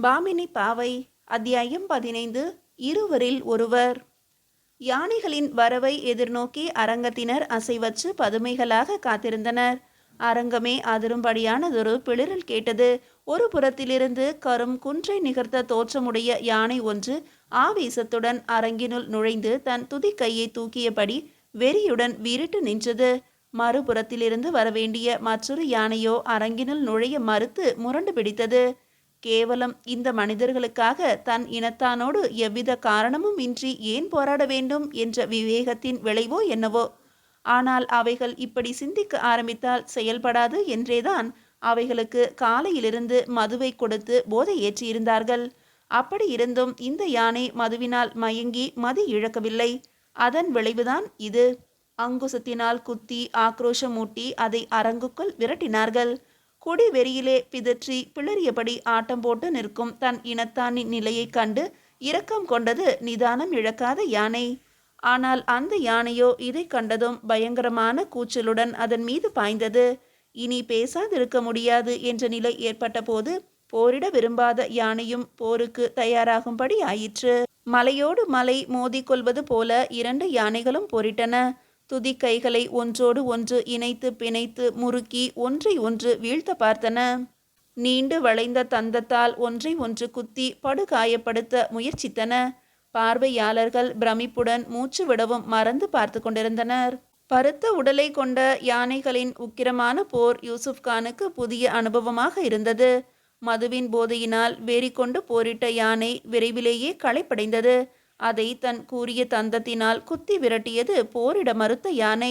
பாமினி பாவை. அத்தியாயம் 15. இருவரில் ஒருவர். யானைகளின் வரவை எதிர்நோக்கி அரங்கத்தினர் அசைவற்று பதுமைகளாக காத்திருந்தனர். அரங்கமே அதிரும்படியானதொரு பிளிரல் கேட்டது. ஒரு புறத்திலிருந்து கரும் குன்றை நிகர்த்த தோற்றமுடைய யானை ஒன்று ஆவேசத்துடன் அரங்கினுள் நுழைந்து தன் துதிக்கையை தூக்கியபடி வெறியுடன் விரிட்டு நின்றது. மறுபுறத்திலிருந்து வரவேண்டிய மற்றொரு யானையோ அரங்கினுள் நுழைய மறுத்து முரண்டு பிடித்தது. கேவலம் இந்த மனிதர்களுக்காக தன் இனத்தானோடு எவ்வித காரணமும் இன்றி ஏன் போராட வேண்டும் என்ற விவேகத்தின் விளைவோ என்னவோ. ஆனால் அவைகள் இப்படி சிந்திக்க ஆரம்பித்தால் செயல்படாது என்றேதான் அவைகளுக்கு காலையிலிருந்து மதுவை கொடுத்து போதை ஏற்றியிருந்தார்கள். அப்படி இருந்தும் இந்த யானை மதுவினால் மயங்கி மதி இழக்கவில்லை. அதன் விளைவுதான் இது. அங்குசத்தினால் குத்தி ஆக்ரோஷமூட்டி அதை அரங்குக்குள் விரட்டினார்கள். குடி வெறியிலே பிதற்றி பிளறியபடி ஆட்டம் போட்டு நிற்கும் தன் இனத்தானின் நிலையை கண்டு இரக்கம் கொண்டது நிதானம் இழக்காத யானை. ஆனால் அந்த யானையோ இதை கண்டதும் பயங்கரமான கூச்சலுடன் அதன் மீது பாய்ந்தது. இனி பேசாதிருக்க முடியாது என்ற நிலை ஏற்பட்ட போது போரிட விரும்பாத யானையும் போருக்கு தயாராகும்படி ஆயிற்று. மலையோடு மலை மோதிக்கொள்வது போல இரண்டு யானைகளும் போரிட்டன. துதிக்கைகளை ஒன்றோடு ஒன்று இணைத்து பிணைத்து முறுக்கி ஒன்றை ஒன்று வீழ்த்த பார்த்தன. நீண்டு வளைந்த தந்தத்தால் ஒன்றை ஒன்று குத்தி படுகாயப்படுத்த முயற்சித்தன. பார்வையாளர்கள் பிரமிப்புடன் மூச்சு விடவும் மறந்து பார்த்து கொண்டிருந்தனர். பருத்த உடலை கொண்ட யானைகளின் உக்கிரமான போர் யூசுப்கானுக்கு புதிய அனுபவமாக இருந்தது. மதுவின் போதையினால் வெறி கொண்டு போரிட்ட யானை விரைவிலேயே களைப்படைந்தது. அதை தன் கூரிய தந்தத்தினால் குத்தி விரட்டியது போரிட மறுத்த யானை.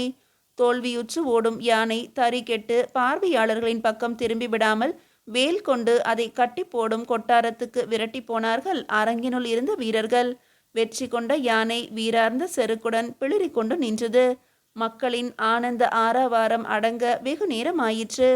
தோல்வியுற்று ஓடும் யானை தறி கெட்டு பார்வையாளர்களின் பக்கம் திரும்பி விடாமல் வேல் கொண்டு அதை கட்டி போடும் கொட்டாரத்துக்கு விரட்டி போனார்கள் அரங்கினுள் இருந்த வீரர்கள். வெற்றி கொண்ட யானை வீரார்ந்த செருக்குடன் பிளிரி கொண்டு நின்றது. மக்களின் ஆனந்த ஆரவாரம் அடங்க வெகு நேரம் ஆயிற்று.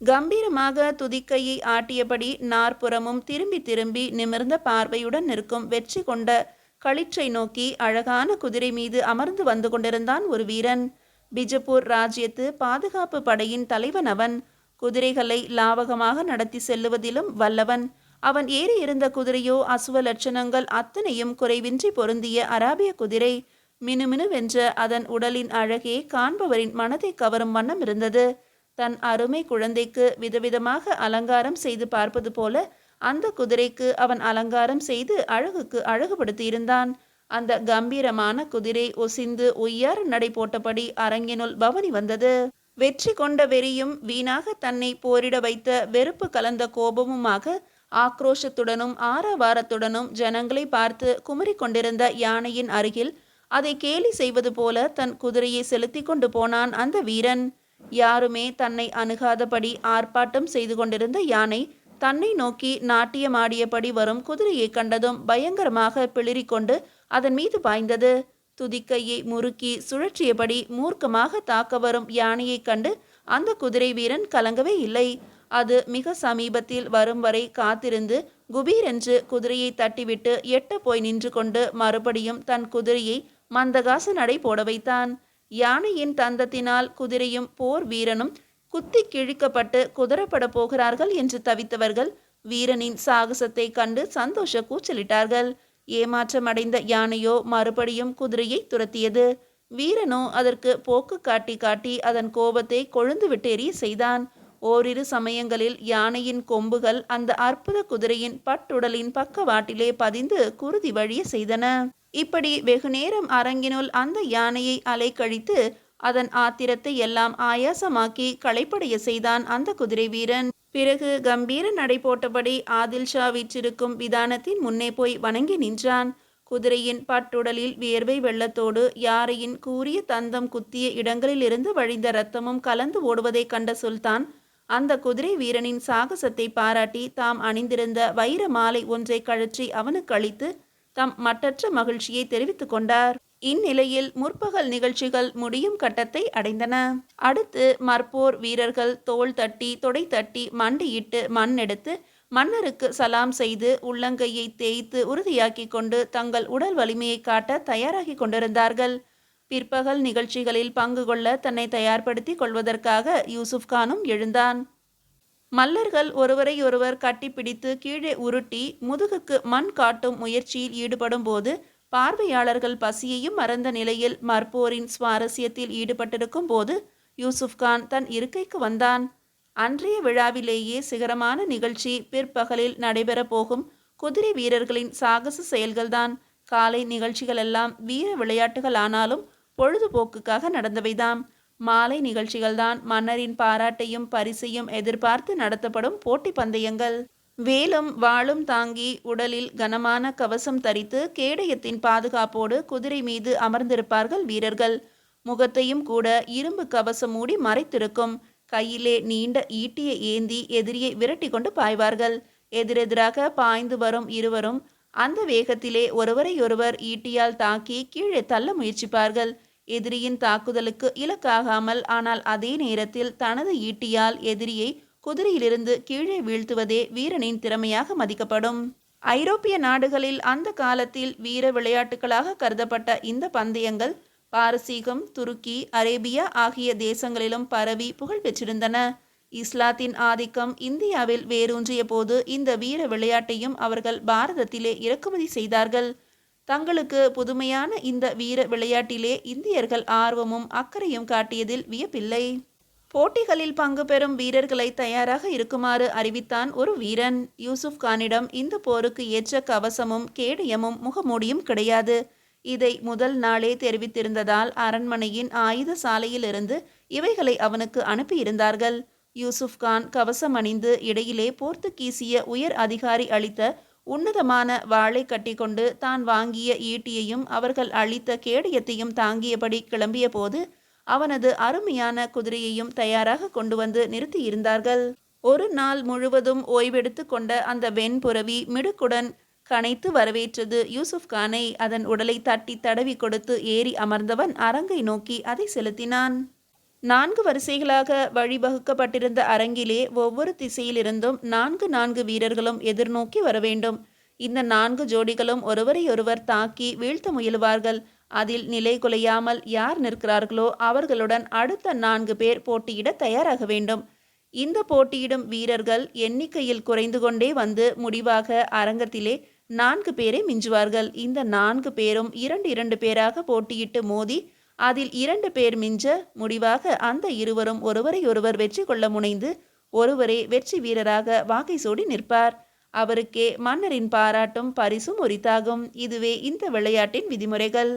கம்பீரமாக துதிக்கையை ஆட்டியபடி நாற்புறமும் திரும்பி திரும்பி நிமிர்ந்த பார்வையுடன் நிற்கும் வெற்றி கொண்ட களிற்றை நோக்கி அழகான குதிரை மீது அமர்ந்து வந்து கொண்டிருந்தான் ஒரு வீரன். பிஜப்பூர் ராஜ்யத்து பாதுகாப்பு படையின் தலைவன் அவன். குதிரைகளை லாவகமாக நடத்தி செல்லுவதிலும் வல்லவன். அவன் ஏறி இருந்த குதிரையோ அசுவ லட்சணங்கள் அத்தனையும் குறைவின்றி பொருந்திய அராபிய குதிரை. மினுமினுவென்ற அதன் உடலின் அழகே காண்பவரின் மனதை கவரும் வண்ணம் இருந்தது. தன் அருமை குழந்தைக்கு விதவிதமாக அலங்காரம் செய்து பார்ப்பது போல அந்த குதிரைக்கு அவன் அலங்காரம் செய்து அழகுக்கு அழகுபடுத்தியிருந்தான். அந்த கம்பீரமான குதிரை ஒசிந்து உய்யார நடை போட்டபடி அரங்கினுள் பவனி வந்தது. வெற்றி கொண்ட வெறியும் வீணாக தன்னை போரிட வைத்த வெறுப்பு கலந்த கோபமுமாக ஆக்ரோஷத்துடனும் ஆரவாரத்துடனும் ஜனங்களை பார்த்து குமரி கொண்டிருந்த யானையின் அருகில் அதை கேலி செய்வது போல தன் குதிரையை செலுத்தி கொண்டு போனான் அந்த வீரன். யாருமே தன்னை அணுகாதபடி ஆர்ப்பாட்டம் செய்து கொண்டிருந்த யானை தன்னை நோக்கி நாட்டியமாடியபடி வரும் குதிரையை கண்டதும் பயங்கரமாக பிளிரி கொண்டு அதன் மீது பாய்ந்தது. துதிக்கையை முறுக்கி சுழற்றியபடி மூர்க்கமாக தாக்க வரும் யானையை கண்டு அந்த குதிரை வீரன் கலங்கவே இல்லை. அது மிக சமீபத்தில் வரும் வரை காத்திருந்து குபீரென்று குதிரையை தட்டிவிட்டு எட்ட போய் நின்று கொண்டு மறுபடியும் தன் குதிரையை மந்தகாச நடை போட வைத்தான். யானையின் தந்தத்தினால் குதிரையும் போர் வீரனும் குத்தி கிழிக்கப்பட்டு குதிரப்பட போகிறார்கள் என்று தவித்தவர்கள் வீரனின் சாகசத்தை கண்டு சந்தோஷ கூச்சலிட்டார்கள். ஏமாற்றமடைந்த யானையோ மறுபடியும் குதிரையை துரத்தியது. வீரனோ அதற்கு போக்கு காட்டி காட்டி அதன் கோபத்தை கொழுந்து விட்டு எறிய செய்தான். ஓரிரு சமயங்களில் யானையின் கொம்புகள் அந்த அற்புத குதிரையின் பட்டுடலின் பக்கவாட்டிலே பதிந்து குருதி வழிய செய்தன. இப்படி வெகுநேரம் அரங்கினுள் அந்த யானையை அலைக்கழித்து அதன் ஆத்திரத்தை எல்லாம் ஆயாசமாக்கி களைப்படைய செய்தான் அந்த குதிரை வீரன். பிறகு கம்பீர நடை போட்டபடி ஆதில்ஷா வீற்றிருக்கும் விதானத்தின் முன்னே போய் வணங்கி நின்றான். குதிரையின் பட்டுடலில் வியர்வை வெள்ளத்தோடு யாரையின் கூரிய தந்தம் குத்திய இடங்களில் இருந்து வழிந்த இரத்தமும் கலந்து ஓடுவதை கண்ட சுல்தான் அந்த குதிரை வீரனின் சாகசத்தை பாராட்டி தாம் அணிந்திருந்த வைர மாலை ஒன்றை கழற்றி அவனுக்கு அளித்து தம் மட்டற்ற மகிழ்ச்சியை தெரிவித்துக் கொண்டார். இந்நிலையில் முற்பகல் நிகழ்ச்சிகள் முடியும் கட்டத்தை அடைந்தன. அடுத்து மற்போர் வீரர்கள் தோள் தட்டி தொடை தட்டி மண்டியிட்டு மண் எடுத்து மன்னருக்கு சலாம் செய்து உள்ளங்கையை தேய்த்து உறுதியாக்கி கொண்டு தங்கள் உடல் வலிமையை காட்ட தயாராகி கொண்டிருந்தார்கள். பிற்பகல் நிகழ்ச்சிகளில் பங்கு கொள்ள தன்னை தயார்படுத்தி கொள்வதற்காக யூசுப்கானும் எழுந்தான். மல்லர்கள் ஒருவரையொருவர் கட்டிப்பிடித்து கீழே உருட்டி முதுகுக்கு மண் காட்டும் முயற்சியில் ஈடுபடும் போது பார்வையாளர்கள் பசியையும் மறந்த நிலையில் மற்போரின் சுவாரஸ்யத்தில் ஈடுபட்டிருக்கும் போது யூசுப்கான் தன் இருக்கைக்கு வந்தான். அன்றைய விழாவிலேயே சிகரமான நிகழ்ச்சி பிற்பகலில் நடைபெறப் போகும் குதிரை வீரர்களின் சாகச செயல்கள்தான். காலை நிகழ்ச்சிகளெல்லாம் வீர விளையாட்டுகள் ஆனாலும் பொழுதுபோக்குக்காக நடந்தவைதாம். மாலை நிகழ்ச்சிகள்தான் மன்னரின் பாராட்டையும் பரிசையும் எதிர்பார்த்து நடத்தப்படும் போட்டி பந்தயங்கள். வேலும் வாளும் தாங்கி உடலில் கனமான கவசம் தரித்து கேடயத்தின் பாதுகாப்போடு குதிரை மீது அமர்ந்திருப்பார்கள் வீரர்கள். முகத்தையும் கூட இரும்பு கவசம் மூடி மறைத்திருக்கும். கையிலே நீண்ட ஈட்டியை ஏந்தி எதிரியை விரட்டி கொண்டு பாய்வார்கள். எதிரெதிராக பாய்ந்து வரும் இருவரும் அந்த வேகத்திலே ஒருவரையொருவர் ஈட்டியால் தாக்கி கீழே தள்ள முயற்சிப்பார்கள். எதிரியின் தாக்குதலுக்கு இலக்காகாமல் ஆனால் அதே நேரத்தில் தனது ஈட்டியால் எதிரியை குதிரையிலிருந்து கீழே வீழ்த்துவதே வீரனின் திறமையாக மதிக்கப்படும். ஐரோப்பிய நாடுகளில் அந்த காலத்தில் வீர விளையாட்டுகளாக கருதப்பட்ட இந்த பந்தயங்கள் பாரசீகம், துருக்கி, அரேபியா ஆகிய தேசங்களிலும் பரவி புகழ் பெற்றிருந்தன. இஸ்லாத்தின் ஆதிக்கம் இந்தியாவில் வேரூன்றிய போது இந்த வீர விளையாட்டையும் அவர்கள் பாரதத்திலே இறக்குமதி செய்தார்கள். தங்களுக்கு புதுமையான இந்த வீர விளையாட்டிலே இந்தியர்கள் ஆர்வமும் அக்கறையும் காட்டியதில் வியப்பில்லை. போட்டிகளில் பங்கு பெறும் வீரர்களை தயாராக இருக்குமாறு அறிவித்தான் ஒரு வீரன். யூசுப் கானிடம் இந்த போருக்கு ஏற்ற கவசமும் கேடயமும் முகமூடியும் கிடையாது. இதை முதல் நாளே தெரிவித்திருந்ததால் அரண்மனையின் ஆயுத சாலையிலிருந்து இவைகளை அவனுக்கு அனுப்பியிருந்தார்கள். யூசுப் கான் கவசம் அணிந்து இடையிலே போர்த்துகீசிய உயர் அதிகாரி அளித்த உன்னதமான வாளை கட்டிக்கொண்டு தான் வாங்கிய ஈட்டியையும் அவர்கள் அளித்த கேடயத்தையும் தாங்கியபடி கிளம்பிய போது அவனது அருமையான குதிரையையும் தயாராக கொண்டு வந்து நிறுத்தியிருந்தார்கள். ஒரு நாள் முழுவதும் ஓய்வெடுத்து கொண்ட அந்த வெண்புறவி மிடுக்குடன் கனைத்து வரவேற்றது யூசுப் கானை. அதன் உடலை தட்டி தடவி கொடுத்து ஏறி அமர்ந்தவன் அரங்கை நோக்கி அதை செலுத்தினான். 4 வரிசைகளாக வழிவகுக்கப்பட்டிருந்த அரங்கிலே ஒவ்வொரு திசையிலிருந்தும் 4 வீரர்களும் எதிர்நோக்கி வரவேண்டும். இந்த 4 ஜோடிகளும் ஒருவரையொருவர் தாக்கி வீழ்த்த முயலுவார்கள். அதில் நிலை குலையாமல் யார் நிற்கிறார்களோ அவர்களுடன் அடுத்த 4 பேர் போட்டியிட தயாராக வேண்டும். இந்த போட்டியிடும் வீரர்கள் எண்ணிக்கையில் குறைந்து கொண்டே வந்து முடிவாக அரங்கத்திலே 4 பேரை மிஞ்சுவார்கள். இந்த 4 பேரும் 2 பேராக போட்டியிட்டு மோதி அதில் 2 பேர் மிஞ்ச முடிவாக அந்த இருவரும் ஒருவரையொருவர் வெற்றி கொள்ள முனைந்து ஒருவரே வெற்றி வீரராக வாகை சூடி நிற்பார். அவருக்கே மன்னரின் பாராட்டும் பரிசும் உரித்தாகும். இதுவே இந்த விளையாட்டின் விதிமுறைகள்.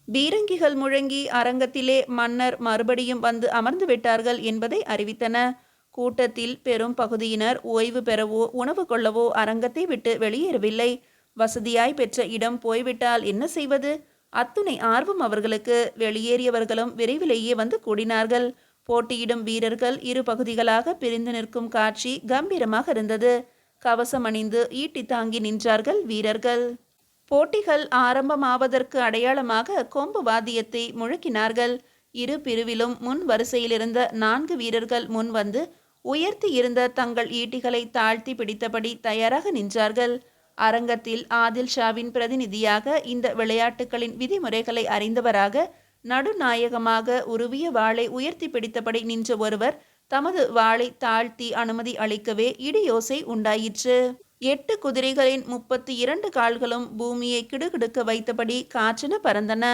பீரங்கிகள் முழங்கி அரங்கத்திலே மன்னர் மறுபடியும் வந்து அமர்ந்து விட்டார்கள் என்பதை அறிவித்தன. கூட்டத்தில் பெரும் பகுதியினர் ஓய்வு பெறவோ உணவு கொள்ளவோ அரங்கத்தை விட்டு வெளியேறவில்லை. வசதியாய் பெற்ற இடம் போய்விட்டால் என்ன செய்வது? அத்துணை ஆர்வம் அவர்களுக்கு. வெளியேறியவர்களும் விரைவிலேயே வந்து கூடினார்கள். போட்டியிடும் வீரர்கள் 2 பகுதிகளாக பிரிந்து நிற்கும் காட்சி கம்பீரமாக இருந்தது. கவசம் அணிந்து ஈட்டி தாங்கி நின்றார்கள் வீரர்கள். போட்டிகள் ஆரம்பமாவதற்கு அடையாளமாக கொம்பு வாத்தியத்தை முழக்கினார்கள். 2 பிரிவிலும் முன் வரிசையிலிருந்த 4 வீரர்கள் முன் வந்து உயர்த்தி இருந்த தங்கள் ஈட்டிகளை தாழ்த்தி பிடித்தபடி தயாராக நின்றார்கள். அரங்கத்தில் ஆதில் ஷாவின் பிரதிநிதியாக இந்த விளையாட்டுகளின் விதிமுறைகளை அறிந்தவராக நடுநாயகமாக உருவிய வாளை உயர்த்தி பிடித்தபடி நின்ற ஒருவர் தமது வாளை தாழ்த்தி அனுமதி அளிக்கவே இடியோசை உண்டாயிற்று. 8 குதிரைகளின் 32 கால்களும் பூமியை கிடுகிடுக்க வைத்தபடி காற்றென பறந்தன.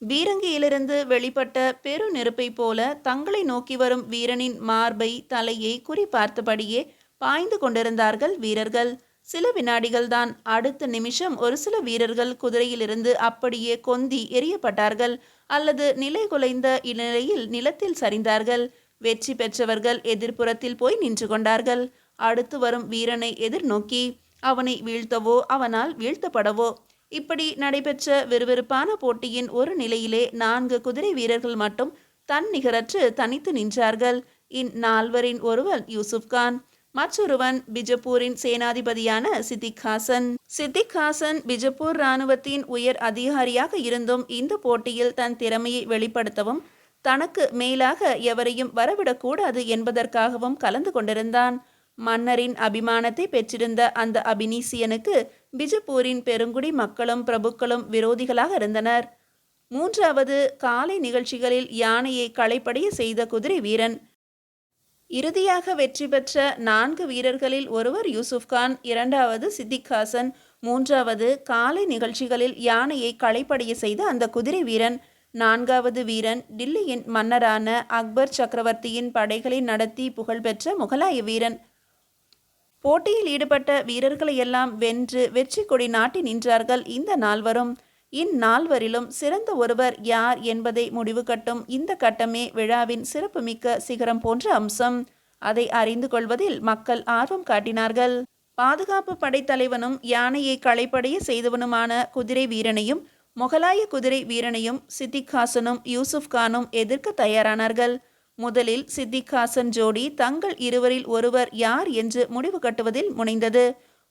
பீரங்கியிலிருந்து வெளிப்பட்ட பெரு நெருப்பை போல தங்களை நோக்கி வரும் வீரனின் மார்பை தலையை குறிப்பார்த்தபடியே பாய்ந்து கொண்டிருந்தார்கள் வீரர்கள். சில வினாடிகள்தான். அடுத்த நிமிஷம் ஒரு சில வீரர்கள் குதிரையிலிருந்து அப்படியே கொந்தி எறியப்பட்டார்கள் அல்லது நிலை குலைந்த இந்நிலையில் நிலத்தில் சரிந்தார்கள். வெற்றி பெற்றவர்கள் எதிர்ப்புறத்தில் போய் நின்று கொண்டார்கள். அடுத்து வரும் வீரனை எதிர்நோக்கி அவனை வீழ்த்தவோ அவனால் வீழ்த்தப்படவோ. இப்படி நடைபெற்ற விறுவிறுப்பான போட்டியின் ஒரு நிலையிலே 4 குதிரை வீரர்கள் மட்டும் தன்னிகரற்று தனித்து நின்றார்கள். இந்நால்வரின் ஒருவன் யூசுப் கான், மற்றொருவன் பிஜப்பூரின் சேனாதிபதியான சித்திக் ஹாசன் பிஜப்பூர் இராணுவத்தின் உயர் அதிகாரியாக இருந்தும் இந்த போட்டியில் தன் திறமையை வெளிப்படுத்தவும் தனக்கு மேலாக எவரையும் வரவிடக்கூடாது என்பதற்காகவும் கலந்து கொண்டிருந்தான். மன்னரின் அபிமானத்தை பெற்றிருந்த அந்த அபினீசியனுக்கு பிஜப்பூரின் பெருங்குடி மக்களும் பிரபுக்களும் விரோதிகளாக இருந்தனர். 3வது காலை நிகழ்ச்சிகளில் யானையை களைப்படைய செய்த குதிரை வீரன் இறுதியாக வெற்றி பெற்ற 4 வீரர்களில் ஒருவர் யூசுப்கான், இரண்டாவது சித்திக் ஹாசன், மூன்றாவது காலை நிகழ்ச்சிகளில் யானையை களைப்படைய செய்த அந்த குதிரை வீரன், நான்காவது வீரன் டில்லியின் மன்னரான அக்பர் சக்கரவர்த்தியின் படைகளை நடத்தி புகழ்பெற்ற முகலாய வீரன். போட்டியில் ஈடுபட்ட வீரர்களையெல்லாம் வென்று வெற்றி கொடி நாட்டி நின்றார்கள் இந்த நால்வரும். இந்நால்வரிலும் சிறந்த ஒருவர் யார் என்பதை முடிவு கட்டும் இந்த கட்டமே விழாவின் சிறப்புமிக்க சிகரம் போன்ற அம்சம். அதை அறிந்து கொள்வதில் மக்கள் ஆர்வம் காட்டினார்கள். பாதுகாப்பு படைத்தலைவனும் யானையை களைப்படைய செய்தவனுமான குதிரை வீரனையும் முகலாய குதிரை வீரனையும் சித்திக் ஹாசனும் யூசுப் கானும் எதிர்க்க தயாரானார்கள். முதலில் சித்திக் ஹாசன் ஜோடி தங்கள் இருவரில் ஒருவர் யார் என்று முடிவு கட்டுவதில் முனைந்தது.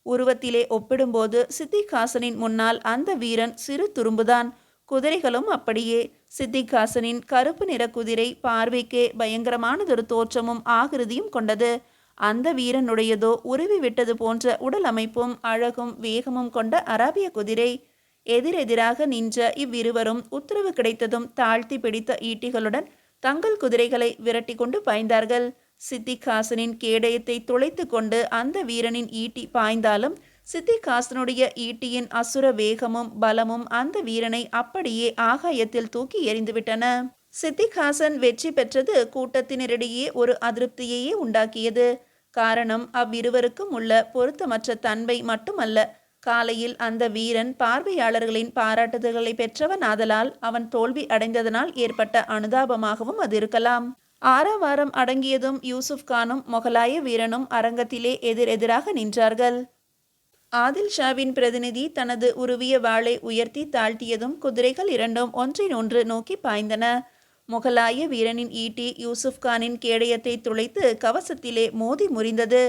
உருவத்திலே ஒப்பிடும்போது சித்திக் ஹாசனின் முன்னால் அந்த வீரன் சிறு துரும்புதான். குதிரைகளும் அப்படியே. சித்திக் ஹாசனின் கருப்பு நிற குதிரை பார்வைக்கே பயங்கரமானதொரு தோற்றமும் ஆகிருதியும் கொண்டது. அந்த வீரனுடையதோ உருவி விட்டது போன்ற உடல் அமைப்பும் அழகும் வேகமும் கொண்ட அராபிய குதிரை. எதிரெதிராக நின்ற இவ்விருவரும் உத்தரவு கிடைத்ததும் தாழ்த்தி பிடித்த ஈட்டிகளுடன் தங்கள் குதிரைகளை விரட்டி கொண்டு பாய்ந்தார்கள். சித்திக் ஹாசனின் கேடயத்தை துளைத்து கொண்டு அந்த வீரனின் ஈட்டி பாய்ந்தாலும் சித்திக் ஹாசனுடைய ஈட்டியின் அசுர வேகமும் பலமும் அந்த வீரனை அப்படியே ஆகாயத்தில் தூக்கி எறிந்துவிட்டன. சித்திக் ஹாசன் வெற்றி பெற்றது கூட்டத்தினரிடையே ஒரு அதிருப்தியையே உண்டாக்கியது. காரணம் அவ்விருவருக்கும் உள்ள பொருத்தமற்ற தன்மை மட்டுமல்ல. காலையில் அந்த வீரன் பார்வையாளர்களின் பாராட்டுதல்களை பெற்றவன் ஆதலால் அவன் தோல்வி அடைந்ததனால் ஏற்பட்ட அனுதாபமாகவும் அது இருக்கலாம். ஆரவாரம் அடங்கியதும் யூசுப் கானும் முகலாய வீரனும் அரங்கத்திலே எதிரெதிராக நின்றார்கள். ஆதில் ஷாவின் பிரதிநிதி தனது உருவிய வாளை உயர்த்தி தாழ்த்தியதும் குதிரைகள் இரண்டும் ஒன்றினொன்று நோக்கி பாய்ந்தன. முகலாய வீரனின் ஈட்டி யூசுப் கானின் கேடயத்தை துளைத்து கவசத்திலே மோதி முறிந்தது.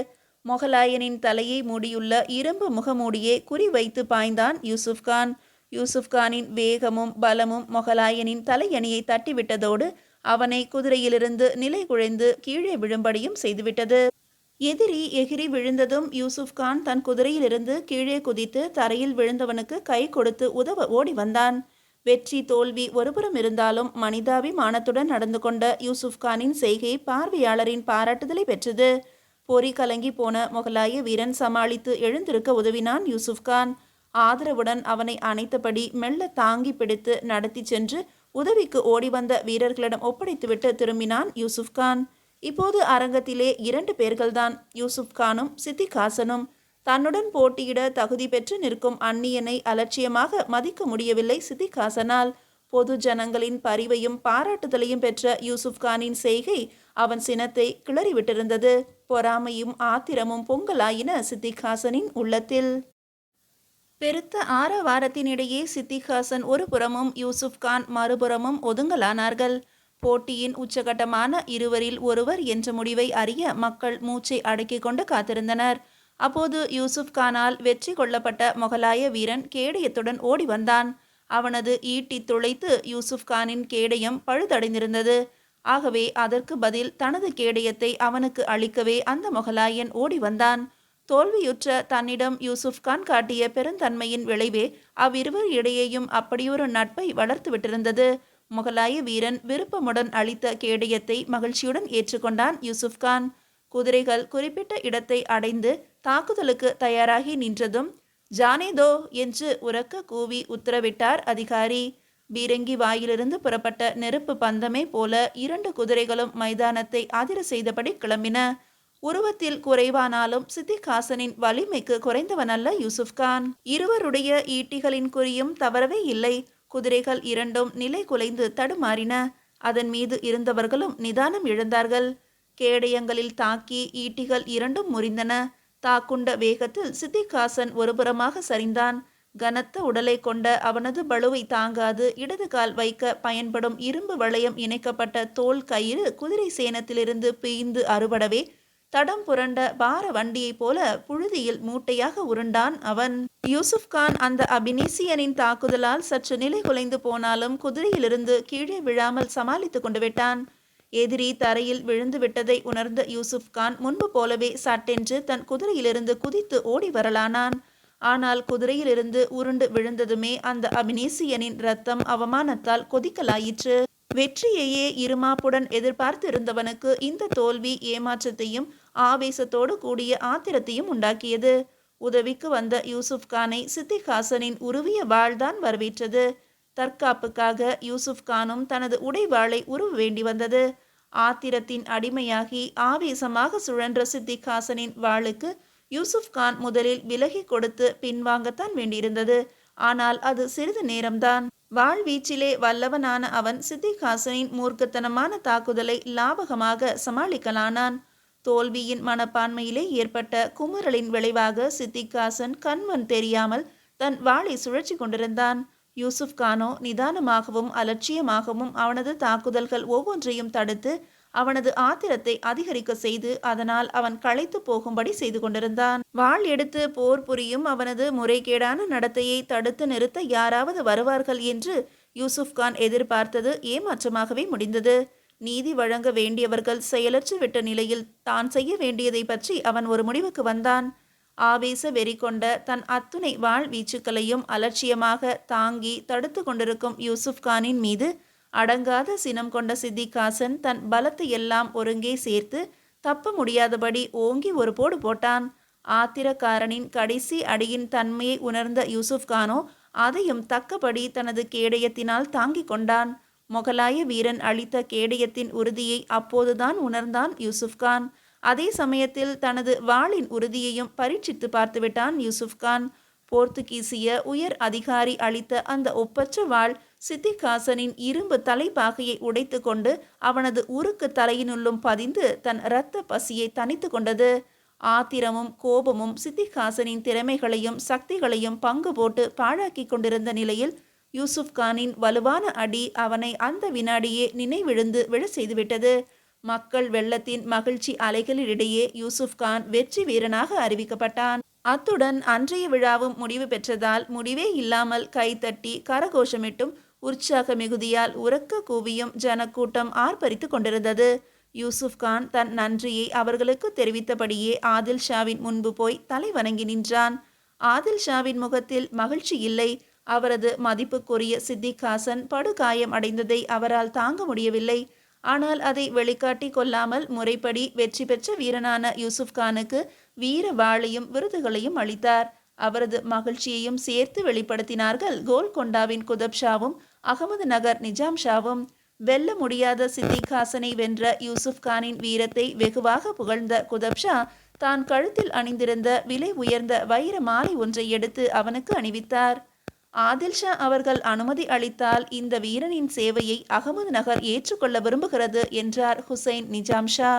முகலாயனின் தலையை மூடியுள்ள இரும்பு முகமூடியே குறிவைத்து பாய்ந்தான் யூசுப் கான். யூசுப் கானின் வேகமும் பலமும் முகலாயனின் தலையணியை தட்டிவிட்டதோடு அவனை குதிரையிலிருந்து நிலை குழைந்து கீழே விழும்படியும் செய்துவிட்டது. எதிரி எகிரி விழுந்ததும் யூசுப் கான் தன் குதிரையிலிருந்து கீழே குதித்து தரையில் விழுந்தவனுக்கு கை கொடுத்து உதவ ஓடி வந்தான். வெற்றி தோல்வி ஒருபுறம் இருந்தாலும் மனிதாபிமானத்துடன் நடந்து கொண்ட யூசுப் கானின் செய்கை பார்வையாளரின் பாராட்டுதலை பெற்றது. பொறி கலங்கி போன முகலாய வீரன் சமாளித்து எழுந்திருக்க உதவினான் யூசுப் கான். ஆதரவுடன் அவனை அணைத்தபடி மெல்ல தாங்கி பிடித்து நடத்தி சென்று உதவிக்கு ஓடி வந்த வீரர்களிடம் ஒப்படைத்துவிட்டு திரும்பினான் யூசுப் கான். இப்போது அரங்கத்திலே 2 பேர்கள்தான், யூசுப் கானும் சித்திக் ஹாசனும். தன்னுடன் போட்டியிட தகுதி பெற்று நிற்கும் அந்நியனை அலட்சியமாக மதிக்க முடியவில்லை சித்திக் ஹாசனால். பொது ஜனங்களின் பரிவையும் பாராட்டுதலையும் பெற்ற யூசுப் கானின் செய்கை அவன் சினத்தை கிளறிவிட்டிருந்தது. பொறாமையும் ஆத்திரமும் பொங்கலாயின சித்திக் ஹாசனின் உள்ளத்தில். பெருத்த ஆரவாரத்தினிடையே சித்திக் ஹாசன் ஒரு புறமும் யூசுப் கான் மறுபுறமும் ஒதுங்கலானார்கள். போட்டியின் உச்சகட்டமான இருவரில் ஒருவர் என்ற முடிவை அறிய மக்கள் மூச்சை அடக்கி கொண்டு காத்திருந்தனர். அப்போது யூசுப் கானால் வெற்றி கொள்ளப்பட்ட முகலாய வீரன் கேடயத்துடன் ஓடி வந்தான். அவனது ஈட்டி துளைத்து யூசுப் கானின் கேடயம் பழுதடைந்திருந்தது. ஆகவே அதற்கு பதில் தனது கேடயத்தை அவனுக்கு அளிக்கவே அந்த முகலாயன் ஓடி வந்தான். தோல்வியுற்ற தன்னிடம் யூசுப் கான் காட்டிய பெருந்தன்மையின் விளைவே அவ்விருவர் இடையேயும் அப்படியொரு நட்பை வளர்த்து விட்டிருந்தது. முகலாய வீரன் விருப்பமுடன் அளித்த கேடயத்தை மகிழ்ச்சியுடன் ஏற்றுக்கொண்டான் யூசுப் கான். குதிரைகள் குறிப்பிட்ட இடத்தை அடைந்து தாக்குதலுக்கு தயாராகி நின்றதும் ஜானே தோ என்று உரக்க கூவி உத்தரவிட்டார் அதிகாரி. பீரங்கி வாயிலிருந்து புறப்பட்ட நெருப்பு பந்தமே போல 2 குதிரைகளும் மைதானத்தை அதிர செய்தபடி கிளம்பின. உருவத்தில் குறைவானாலும் சித்திக் ஹாசனின் வலிமைக்கு குறைந்தவனல்ல யூசுப் கான். இருவருடைய ஈட்டிகளின் குறியும் தவறவே இல்லை. குதிரைகள் இரண்டும் நிலை குலைந்து தடுமாறின. அதன் மீது இருந்தவர்களும் நிதானம் இழந்தார்கள். கேடயங்களில் தாக்கி ஈட்டிகள் இரண்டும் முறிந்தன. தாக்குண்ட வேகத்தில் சித்திக் ஹாசன் ஒருபுறமாக சரிந்தான். கனத்த உடலை கொண்ட அவனது பளுவை தாங்காது இடது கால் வைக்க பயன்படும் இரும்பு வளையம் இணைக்கப்பட்ட தோல் கயிறு குதிரை சேனத்திலிருந்து பீய்ந்து அறுபடவே தடம் புரண்ட பார வண்டியைப் போல புழுதியில் மூட்டையாக உருண்டான் அவன். யூசுப் கான் அந்த அபினீசியனின் தாக்குதலால் சற்று நிலை குலைந்து போனாலும் குதிரையிலிருந்து கீழே விழாமல் சமாளித்து கொண்டு விட்டான். எதிரி தரையில் விழுந்து விட்டதை உணர்ந்த யூசுப் கான் முன்பு போலவே சட்டென்று தன் குதிரையிலிருந்து குதித்து ஓடி வரலானான். ஆனால் குதிரையிலிருந்து உருண்டு விழுந்ததுமே அந்த அபினீசியனின் இரத்தம் அவமானத்தால் கொதிக்கலாயிற்று. வெற்றியையே இருமாப்புடன் எதிர்பார்த்து இருந்தவனுக்கு இந்த தோல்வி ஏமாற்றத்தையும் ஆவேசத்தோடு கூடிய ஆத்திரத்தையும் உண்டாக்கியது. உதவிக்கு வந்த யூசுப் கானை சித்திக் ஹாசனின் உருவிய வாள்தான் வரவேற்றது. தற்காப்புக்காக யூசுப் கானும் தனது உடைவாளை உருவ வேண்டி வந்தது. ஆத்திரத்தின் அடிமையாகி ஆவேசமாக சுழன்ற சித்திக் ஹாசனின் வாளுக்கு யூசுப் கான் முதலில் விலகி கொடுத்து பின்வாங்கத்தான் வேண்டியிருந்தது. ஆனால் அது சிறிது நேரம்தான். வாழ்வீச்சிலே வல்லவனான அவன் சித்திக் ஹாசனின் மூர்க்கத்தனமான தாக்குதலை லாபகமாக சமாளிக்கலானான். தோல்வியின் மனப்பான்மையிலே ஏற்பட்ட குமுறலின் விளைவாக சித்திக் ஹாசன் கண்மண் தெரியாமல் தன் வாளை சுழற்சி கொண்டிருந்தான். யூசுப் கானோ நிதானமாகவும் அலட்சியமாகவும் அவனது தாக்குதல்கள் ஒவ்வொன்றையும் தடுத்து அவனது ஆத்திரத்தை அதிகரிக்க செய்து அதனால் அவன் களைத்து போகும்படி செய்து கொண்டிருந்தான். வாள் எடுத்து போர் புரியும் அவனது முறைகேடான நடத்தையை தடுத்து நிறுத்த யாராவது வருவார்கள் என்று யூசுப் கான் எதிர்பார்த்தது ஏமாற்றமாகவே முடிந்தது. நீதி வழங்க வேண்டியவர்கள் செயலற்று விட்ட நிலையில் தான் செய்ய வேண்டியதை பற்றி அவன் ஒரு முடிவுக்கு வந்தான். ஆவேச வெறி கொண்ட தன் அத்துணை வாழ் வீச்சுக்களையும் அலட்சியமாக தாங்கி தடுத்து கொண்டிருக்கும் யூசுப் கானின் மீது அடங்காத சினம் கொண்ட சித்திக் ஹாசன் தன் பலத்தை எல்லாம் ஒருங்கே சேர்த்து தப்ப முடியாதபடி ஓங்கி ஒரு போடு போட்டான். ஆத்திரக்காரனின் கடைசி அடியின் தன்மையை உணர்ந்த யூசுப் கானோ அதையும் தக்கபடி தனது கேடயத்தினால் தாங்கிக் கொண்டான். முகலாய வீரன் அளித்த கேடயத்தின் உறுதியை அப்போதுதான் உணர்ந்தான் யூசுப் கான். அதே சமயத்தில் தனது வாளின் உறுதியையும் பரீட்சித்து பார்த்துவிட்டான் யூசுப் கான். போர்த்துகீசிய உயர் அதிகாரி அளித்த அந்த ஒப்பற்ற வாள் சித்திக் ஹாசனின் இரும்பு தலைப்பாகையை உடைத்து கொண்டு அவனது உருக்கு தலையினுள்ளும் பதிந்து தன் இரத்த பசியை தணித்து கொண்டது. ஆத்திரமும் கோபமும் சித்திக் ஹாசனின் திறமைகளையும் சக்திகளையும் பங்கு போட்டு பாழாக்கி கொண்டிருந்த நிலையில் யூசுப் கானின் வலுவான அடி அவனை அந்த வினாடியே நினைவிழுந்து விழ செய்துவிட்டது. மக்கள் வெள்ளத்தின் மகிழ்ச்சி அலைகளிடையே யூசுப் கான் வெற்றி வீரனாக அறிவிக்கப்பட்டான். அத்துடன் அன்றைய விழாவும் முடிவு பெற்றதால் முடிவே இல்லாமல் கைத்தட்டி கரகோஷமிட்டும் உற்சாக மிகுதியால் உரக்க கூவியும் ஜனக்கூட்டம் ஆர்ப்பரித்து கொண்டிருந்தது. யூசுப் கான் தன் நன்றியை அவர்களுக்கு தெரிவித்தபடியே ஆதில் ஷாவின் முன்பு போய் தலை வணங்கி நின்றான். ஆதில் ஷாவின் முகத்தில் மகிழ்ச்சி இல்லை. அவரது மதிப்புக்குரிய சித்திக் ஹாசன் படுகாயம் அடைந்ததை அவரால் தாங்க முடியவில்லை. ஆனால் அதை வெளிக்காட்டி கொள்ளாமல் முறைப்படி வெற்றி பெற்ற வீரனான யூசுப் கானுக்கு வீர வாளையும் விருதுகளையும் அளித்தார். அவரது மகிழ்ச்சியையும் சேர்த்து வெளிப்படுத்தினார்கள் கோல்கொண்டாவின் குதப் ஷாவும் அகமது நகர் நிஜாம் ஷாவும். வெல்ல முடியாத சித்திக் ஹாசனை வென்ற யூசுப் கானின் வீரத்தை வெகுவாக புகழ்ந்த குதப் ஷா தான் கழுத்தில் அணிந்திருந்த விலை உயர்ந்த வைர மாலை ஒன்றை எடுத்து அவனுக்கு அணிவித்தார். ஆதில் ஷா அவர்கள் அனுமதி அளித்தால் இந்த வீரனின் சேவையை அகமது நகர் ஏற்றுக்கொள்ள விரும்புகிறது என்றார் ஹுசைன் நிஜாம் ஷா.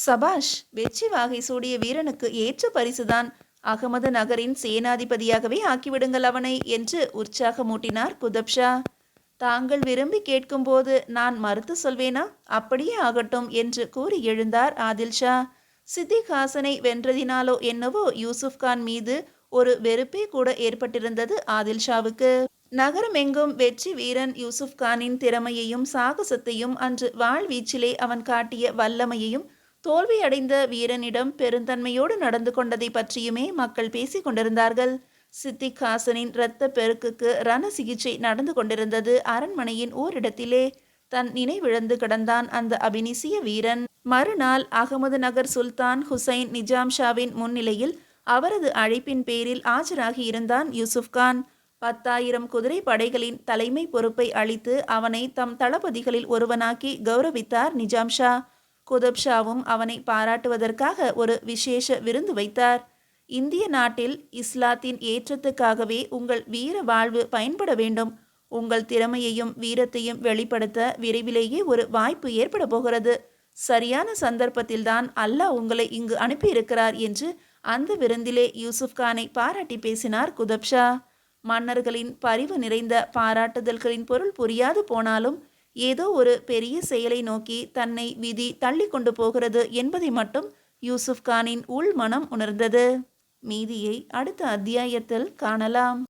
சபாஷ், வெற்றி வாகை சூடிய வீரனுக்கு ஏற்ற பரிசுதான். அகமது நகரின் சேனாதிபதியாகவே ஆக்கிவிடுங்கள் அவனை என்று உற்சாகமூட்டினார் குதப் ஷா. தாங்கள் விரும்பி கேட்கும்போது நான் மறுத்து சொல்வேனா? அப்படியே ஆகட்டும் என்று கூறி எழுந்தார் ஆதில் ஷா. சித்திக் ஹாசனை வென்றதினாலோ என்னவோ யூசுப் கான் மீது ஒரு வெறுப்பே கூட ஏற்பட்டிருந்தது ஆதில் ஷாவுக்கு. நகரமெங்கும் வெற்றி வீரன் யூசுப் கானின் திறமையையும் சாகசத்தையும் அன்று வாழ்வீச்சிலே அவன் காட்டிய வல்லமையையும் தோல்வியடைந்த வீரனிடம் பெருந்தன்மையோடு நடந்து கொண்டதை பற்றியுமே மக்கள் பேசிக் கொண்டிருந்தார்கள். சித்திக் ஹாசனின் இரத்த பெருக்குக்கு ரண சிகிச்சை நடந்து கொண்டிருந்தது அரண்மனையின் ஓரிடத்திலே. தன் நினைவிழந்து கிடந்தான் அந்த அபினிசிய வீரன். மறுநாள் அகமது நகர் சுல்தான் ஹுசைன் நிஜாம் ஷாவின் முன்னிலையில் அவரது அழைப்பின் பேரில் ஆஜராகி இருந்தான் யூசுப் கான். 10,000 குதிரை படைகளின் தலைமை பொறுப்பை அளித்து அவனை தம் தளபதிகளில் ஒருவனாக்கி கௌரவித்தார் நிஜாம் ஷா. குதப் ஷாவும் அவனை பாராட்டுவதற்காக ஒரு விசேஷ விருந்து வைத்தார். இந்திய நாட்டில் இஸ்லாத்தின் ஏற்றத்துக்காகவே உங்கள் வீர வாழ்வு பயன்பட வேண்டும். உங்கள் திறமையையும் வீரத்தையும் வெளிப்படுத்த விரைவிலேயே ஒரு வாய்ப்பு ஏற்பட போகிறது. சரியான சந்தர்ப்பத்தில்தான் அல்லாஹ் உங்களை இங்கு அனுப்பியிருக்கிறார் என்று அந்த விருந்திலே யூசுப் கானை பாராட்டி பேசினார் குதப் ஷா. மன்னர்களின் பரிவு நிறைந்த பாராட்டுதல்களின் பொருள் புரியாது போனாலும் ஏதோ ஒரு பெரிய செயலை நோக்கி தன்னை விதி தள்ளி கொண்டு போகிறது என்பதை மட்டும் யூசுப் கானின் உள் மனம் உணர்ந்தது. மீதியை அடுத்த அத்தியாயத்தில் காணலாம்.